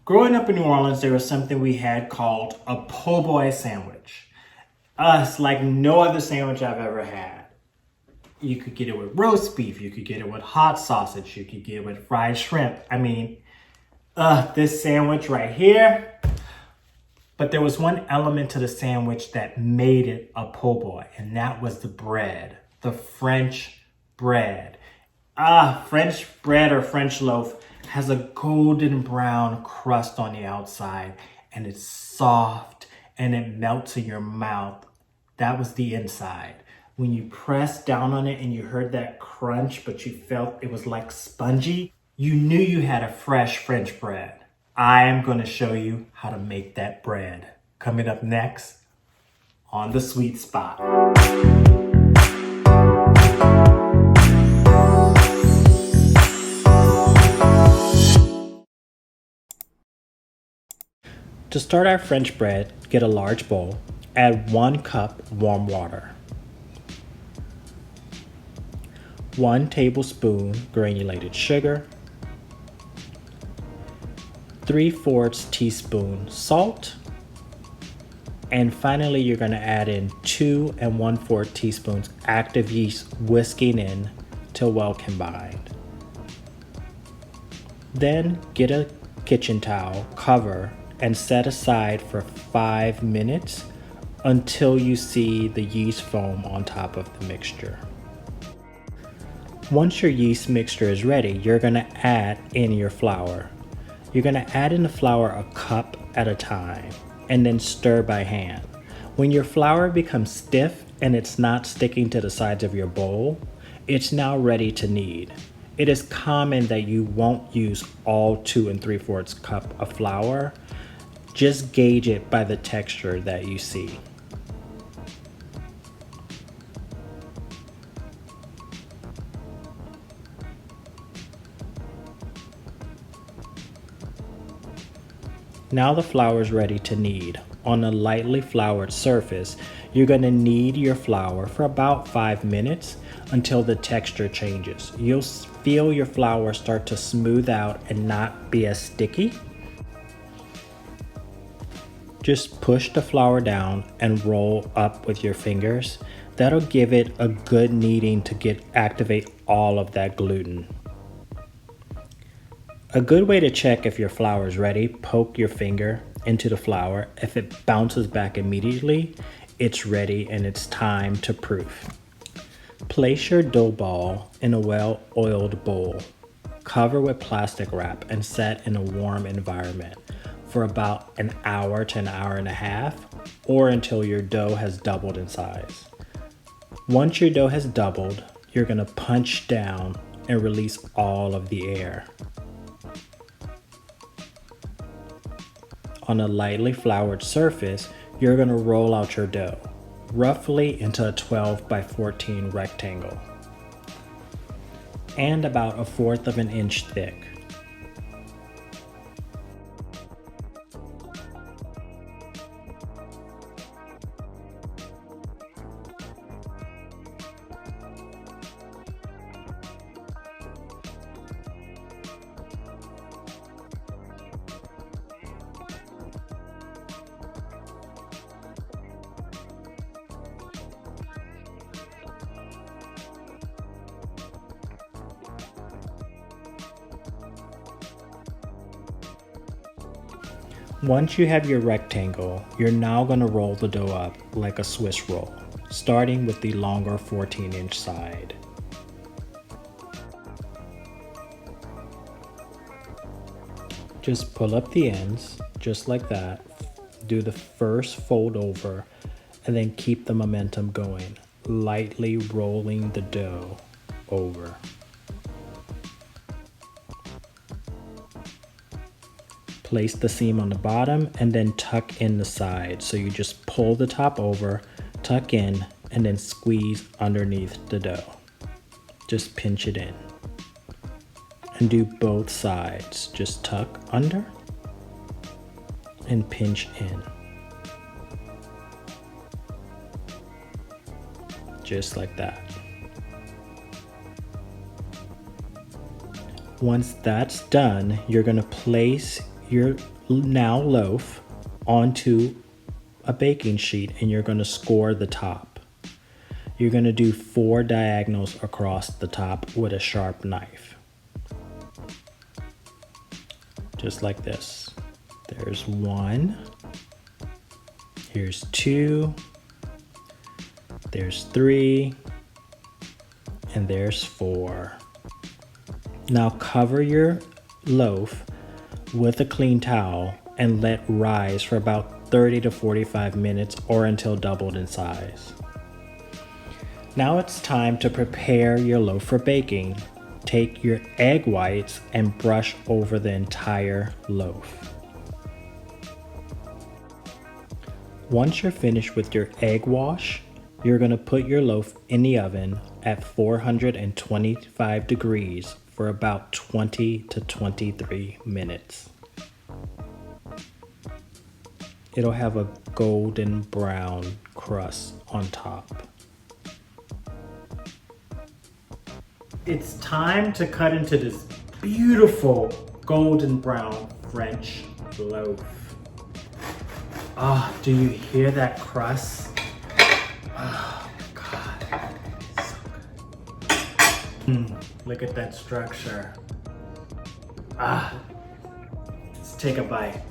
Growing up in New Orleans, there was something we had called a po' boy sandwich. It's like no other sandwich I've ever had. You could get it with roast beef, you could get it with hot sausage, you could get it with fried shrimp. I mean, this sandwich right here. But there was one element to the sandwich that made it a po' boy, and that was the bread, the French bread. French bread or French loaf has a golden brown crust on the outside, and it's soft and it melts in your mouth. That was the inside. When you pressed down on it and you heard that crunch, but you felt it was like spongy, you knew you had a fresh French bread. I am going to show you how to make that bread. Coming up next on The Sweet Spot. To start our French bread, get a large bowl. Add 1 cup warm water. 1 tablespoon granulated sugar. 3/4 teaspoon salt. And finally, you're going to add in 2 1/4 teaspoons active yeast, whisking in till well combined. Then get a kitchen towel, cover, and set aside for 5 minutes until you see the yeast foam on top of the mixture. Once your yeast mixture is ready, you're going to add in your flour. You're going to add in the flour a cup at a time and then stir by hand. When your flour becomes stiff and it's not sticking to the sides of your bowl, it's now ready to knead. It is common that you won't use all 2 3/4 cup of flour. Just gauge it by the texture that you see. Now the flour is ready to knead. On a lightly floured surface, you're going to knead your flour for about 5 minutes until the texture changes. You'll feel your flour start to smooth out and not be as sticky. Just push the flour down and roll up with your fingers. That'll give it a good kneading to activate all of that gluten. A good way to check if your flour is ready, poke your finger into the flour. If it bounces back immediately, it's ready and it's time to proof. Place your dough ball in a well-oiled bowl. Cover with plastic wrap and set in a warm environment for about an hour to an hour and a half, or until your dough has doubled in size. Once your dough has doubled, you're going to punch down and release all of the air. On a lightly floured surface, you're going to roll out your dough, roughly into a 12 by 14 rectangle, and about 1/4 of an inch thick. Once you have your rectangle, you're now going to roll the dough up like a Swiss roll, starting with the longer 14-inch side. Just pull up the ends, just like that. Do the first fold over, and then keep the momentum going, lightly rolling the dough over. Place the seam on the bottom and then tuck in the side. So you just pull the top over, tuck in, and then squeeze underneath the dough. Just pinch it in. And do both sides. Just tuck under and pinch in. Just like that. Once that's done, you're gonna place your now loaf onto a baking sheet and you're going to score the top. You're going to do 4 diagonals across the top with a sharp knife. Just like this. There's 1. Here's 2. There's 3. And there's 4. Now cover your loaf with a clean towel and let rise for about 30 to 45 minutes or until doubled in size. Now it's time to prepare your loaf for baking. Take your egg whites and brush over the entire loaf. Once you're finished with your egg wash, you're going to put your loaf in the oven at 425 degrees for about 20 to 23 minutes. It'll have a golden brown crust on top. It's time to cut into this beautiful golden brown French loaf. Ah, do you hear that crust? Oh my God, it's so good. Look at that structure. Ah, let's take a bite.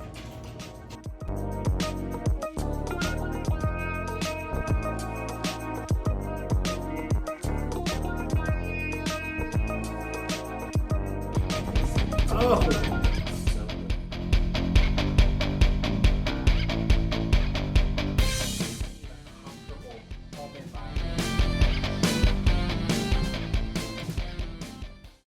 Oh.